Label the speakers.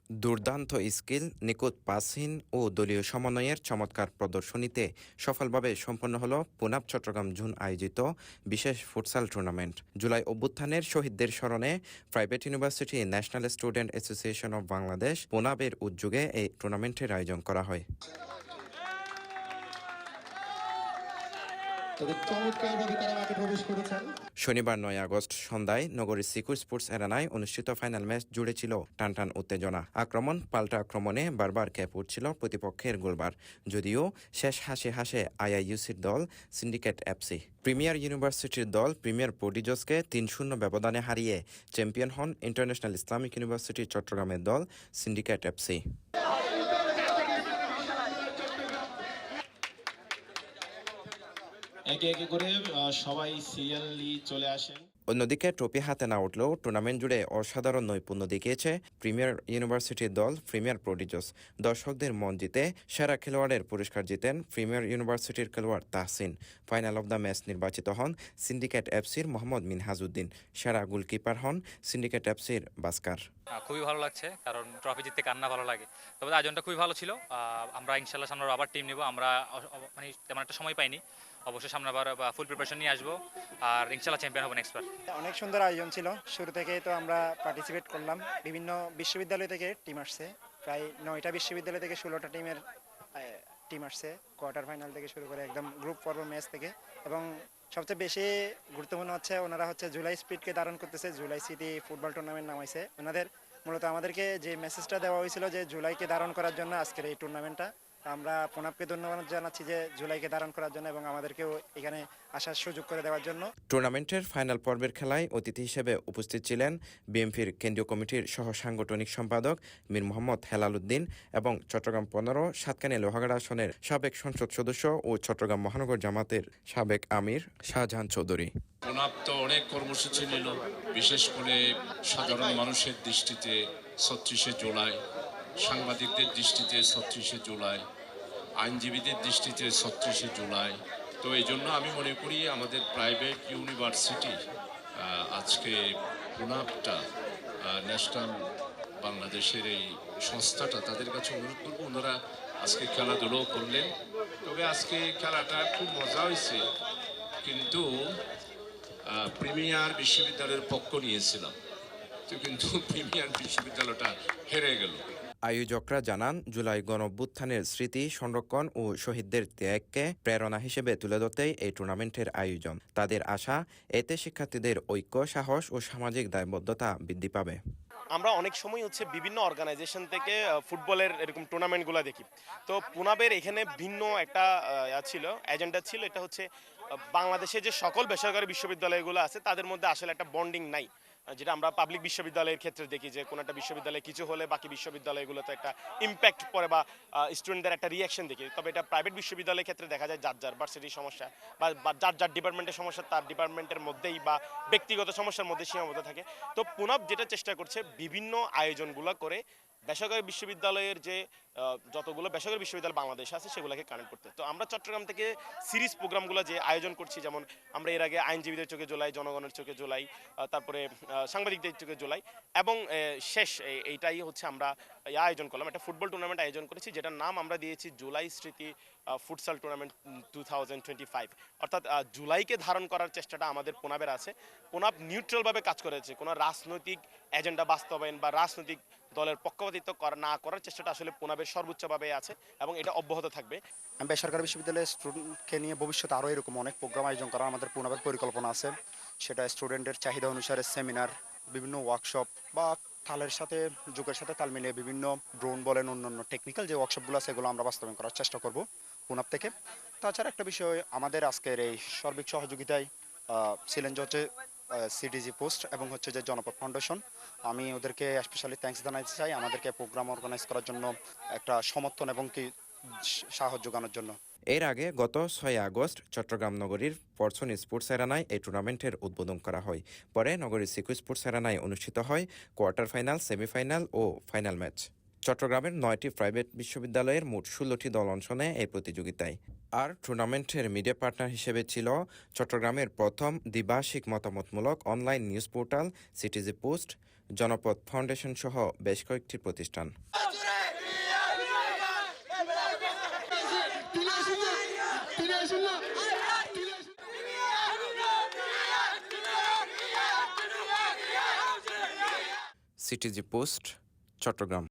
Speaker 1: দুর্দান্ত স্কিল, নিখুঁত পাসিং ও দলীয় সমন্বয়ের চমৎকার প্রদর্শনীতে সফলভাবে সম্পন্ন হল পুনাব চট্টগ্রাম জোন আয়োজিত বিশেষ ফুটসাল টুর্নামেন্ট। জুলাই অভ্যুত্থানের শহীদদের স্মরণে Private University National Student Association of Bangladesh পুনাবের উদ্যোগে এই টুর্নামেন্টের আয়োজন করা হয়। শনিবার ৯ আগস্ট সন্ধ্যায় নগরীর সিকু স্পোর্টস অ্যারেনায় অনুষ্ঠিত ফাইনাল ম্যাচ জুড়ে ছিল টানটান উত্তেজনা। আক্রমণ পাল্টা আক্রমণে বারবার ক্যাপ উঠছিল প্রতিপক্ষের গোলবার, যদিও শেষ হাসে হাসে আইআইইউসির দল সিন্ডিকেট এফসি। প্রিমিয়ার ইউনিভার্সিটির দল প্রিমিয়ার প্রোডিজসকে ৩-০ ব্যবধানে হারিয়ে চ্যাম্পিয়ন হন ইন্টারন্যাশনাল ইসলামিক ইউনিভার্সিটি চট্টগ্রামের দল সিন্ডিকেট এফসি।
Speaker 2: একে একে করে সবাই সিরিয়ালি চলে আসেন।
Speaker 1: অন্যদিকে ট্রফি হাতে না উঠলেও টুর্নামেন্ট জুড়ে অসাধারণ নৈপুণ্য দেখিয়েছে প্রিমিয়ার ইউনিভার্সিটির দল প্রিমিয়ার প্রোডিজস। দর্শকদের মন জিতে সেরা খেলোয়াড়ের পুরস্কার জিতেন প্রিমিয়ার ইউনিভার্সিটির খেলোয়াড় Tahsin. Final of the match নির্বাচিত হন সিন্ডিকেট এফসির মোহাম্মদ মিনহাজউদ্দিন। সেরা গোলকিপার হন সিন্ডিকেট এফসির বাস্কার।
Speaker 3: খুবই ভালো লাগছে, কারণ ট্রফি জিততে কান্না ভালো লাগে। তবে আয়োজনটা খুবই ভালো ছিল। আমরা ইনশাল্লাহ সামনে আবার টিম নেব। আমরা মানে তেমন একটা সময় পাইনি, অবশ্যই সামনে আবার ফুল প্রিপারেশন নিয়ে আসবো আর ইনশাল্লাহ চ্যাম্পিয়ন হবো নেক্সট বার।
Speaker 4: অনেক সুন্দর আয়োজন ছিল। শুরু থেকেই তো আমরা পার্টিসিপেট করলাম। বিভিন্ন বিশ্ববিদ্যালয় থেকে টিম আসছে, প্রায় 9টা বিশ্ববিদ্যালয় থেকে 16টা টিম আসছে, কোয়ার্টার ফাইনাল থেকে শুরু করে একদম গ্রুপ পর্ব ম্যাচ থেকে। এবং সবচেয়ে বেশি গুরুত্বপূর্ণ হচ্ছে ওনারা জুলাই স্পিডকে ধারণ করতেছে। জুলাই সিটি ফুটবল টুর্নামেন্ট নামাইছে ওনাদের। মূলত আমাদেরকে যে মেসেজটা দেওয়া হয়েছিল যে জুলাইকে ধারণ করার জন্য আজকের এই টুর্নামেন্টটা, আমরা পুনাবকে ধন্যবাদ জানাচ্ছি যে জুলাইকে ধারণ করার জন্য এবং আমাদেরকেও এখানে আসার সুযোগ করে দেওয়ার জন্য।
Speaker 1: টুর্নামেন্টের ফাইনাল পর্বের খেলায় অতিথি হিসেবে উপস্থিত ছিলেন বিএনপির কেন্দ্রীয় কমিটির সহ সাংগঠনিক সম্পাদক মীর মোহাম্মদ হেলাল উদ্দিন এবং চট্টগ্রাম ১৫ সাতকানিয়া লোহাগাড়া আসনের সাবেক সংসদ সদস্য ও চট্টগ্রাম মহানগর জামাতের সাবেক আমির শাহজাহান চৌধুরী।
Speaker 5: পুনাব তো অনেক কর্মসূচি নিল, বিশেষ করে সাধারণ মানুষের দৃষ্টিতে ৩৬শে জুলাই, সাংবাদিকদের দৃষ্টিতে ৩৬শে জুলাই, আইনজীবীদের দৃষ্টিতে ৩৬শে জুলাই। তো এই জন্য আমি মনে করি আমাদের প্রাইভেট ইউনিভার্সিটি আজকে পুনাবটা ন্যাশনাল বাংলাদেশের এই সংস্থাটা, তাদের কাছে অনুরোধ করবো ওনারা আজকে খেলাধুলো করলেন। তবে আজকে খেলাটা খুব মজা হয়েছে, কিন্তু প্রিমিয়ার বিশ্ববিদ্যালয়ের পক্ষ নিয়েছিলাম, তো কিন্তু প্রিমিয়ার বিশ্ববিদ্যালয়টা হেরে গেল।
Speaker 1: আয়োজকরা জানান, জুলাই গণঅভ্যুত্থানের স্মৃতি সংরক্ষণ ও শহীদদের ত্যাগকে প্রেরণা হিসেবে তুলে ধরতেই এই টুর্নামেন্টের আয়োজন। তাদের আশা, এতে শিক্ষার্থীদের ঐক্য, সাহস ও সামাজিক দায়বদ্ধতা বৃদ্ধি পাবে।
Speaker 6: আমরা অনেক সময় বিভিন্ন অর্গানাইজেশন থেকে ফুটবলের এরকম টুর্নামেন্টগুলো দেখি। তো পুনাবের এখানে ভিন্ন একটা ছিল, এজেন্ডা ছিল। এটা হচ্ছে বাংলাদেশে যে সকল বেসরকারি বিশ্ববিদ্যালয়গুলো আছে তাদের মধ্যে আসলে একটা বন্ডিং নাই, যেটা আমরা পাবলিক বিশ্ববিদ্যালয়ের ক্ষেত্রে দেখি যে কোনো একটা বিশ্ববিদ্যালয়ে কিছু হলে বাকি বিশ্ববিদ্যালয়গুলোতে একটা ইম্প্যাক্ট পড়ে বা স্টুডেন্টদের একটা রিয়াকশন দেখি। তবে এটা প্রাইভেট বিশ্ববিদ্যালয়ের ক্ষেত্রে দেখা যায় যার যার ভার্সিটির সমস্যা বা যার যার ডিপার্টমেন্টের সমস্যা তার ডিপার্টমেন্টের মধ্যেই বা ব্যক্তিগত সমস্যার মধ্যে সীমাবদ্ধ থাকে। তো পুনাব যেটা চেষ্টা করছে বিভিন্ন আয়োজনগুলো করে বেসরকারি বিশ্ববিদ্যালয়ের যে যতগুলো বেসরকারি বিশ্ববিদ্যালয় বাংলাদেশে আছে সেগুলোকে কানেক্ট করতে। তো আমরা চট্টগ্রাম থেকে সিরিজ প্রোগ্রামগুলো যে আয়োজন করছি, যেমন আমরা এর আগে আইনজীবীদের চোখে জুলাই, জনগণের চোখে জুলাই, তারপরে সাংবাদিকদের চোখে জুলাই, এবং শেষ এইটাই হচ্ছে আমরা আয়োজন করলাম, একটা ফুটবল টুর্নামেন্ট আয়োজন করেছি, যেটার নাম আমরা দিয়েছি জুলাই স্মৃতি ফুটসাল টুর্নামেন্ট 2025। অর্থাৎ জুলাইকে ধারণ করার চেষ্টাটা আমাদের পুনাবের আছে। পুনাব নিউট্রালভাবে কাজ করেছে, কোনো রাজনৈতিক এজেন্ডা বাস্তবায়ন বা রাজনৈতিক দলের পক্ষপাতিত্ব না করার চেষ্টাটা আসলে পুনাবের সর্বোচ্চভাবে আছে এবং এটা অব্যাহত থাকবে।
Speaker 4: বেসরকারি বিশ্ববিদ্যালয়ের স্টুডেন্টকে নিয়ে ভবিষ্যতে আরও এরকম অনেক প্রোগ্রাম আয়োজন করার আমাদের পুনাবের পরিকল্পনা আছে। সেটা স্টুডেন্টের চাহিদা অনুসারে সেমিনার, বিভিন্ন ওয়ার্কশপ বা তালের সাথে যুগের সাথে তাল মিলিয়ে বিভিন্ন ড্রোন বলেন, অন্যান্য টেকনিক্যাল যে ওয়ার্কশপগুলো আছে এগুলো আমরা বাস্তবায়ন করার চেষ্টা করব পুনাব থেকে। তাছাড়া একটা বিষয়, আমাদের আজকের এই সার্বিক সহযোগিতায় ছিলেন যে হচ্ছে সিডিজি পোস্ট এবং হচ্ছে যে জনপদ ফাউন্ডেশন। আমি ওদেরকে স্পেশালি থ্যাঙ্কস জানাতে চাই আমাদেরকে প্রোগ্রাম অর্গানাইজ করার জন্য, একটা সমর্থন এবং কি সাহায্য জোগানোর জন্য।
Speaker 1: এর আগে গত ৬ আগস্ট চট্টগ্রাম নগরীর পরশন স্পোর্টস অ্যারেনায় এই টুর্নামেন্টের উদ্বোধন করা হয়। পরে নগরীর সিকু স্পোর্টস অ্যারেনায় অনুষ্ঠিত হয় কোয়ার্টার ফাইনাল, সেমিফাইনাল ও ফাইনাল ম্যাচ। চট্টগ্রামের ৯টি প্রাইভেট বিশ্ববিদ্যালয়ের মোট ১৬টি দল অংশ নেয় এই প্রতিযোগিতায়। আর টুর্নামেন্টের মিডিয়া পার্টনার হিসেবে ছিল চট্টগ্রামের প্রথম দ্বিভাষিক মতামতমূলক online news portal CTG Post, Janapad Foundation সহ বেশ কয়েকটি প্রতিষ্ঠান। CTG Post, Chittagong.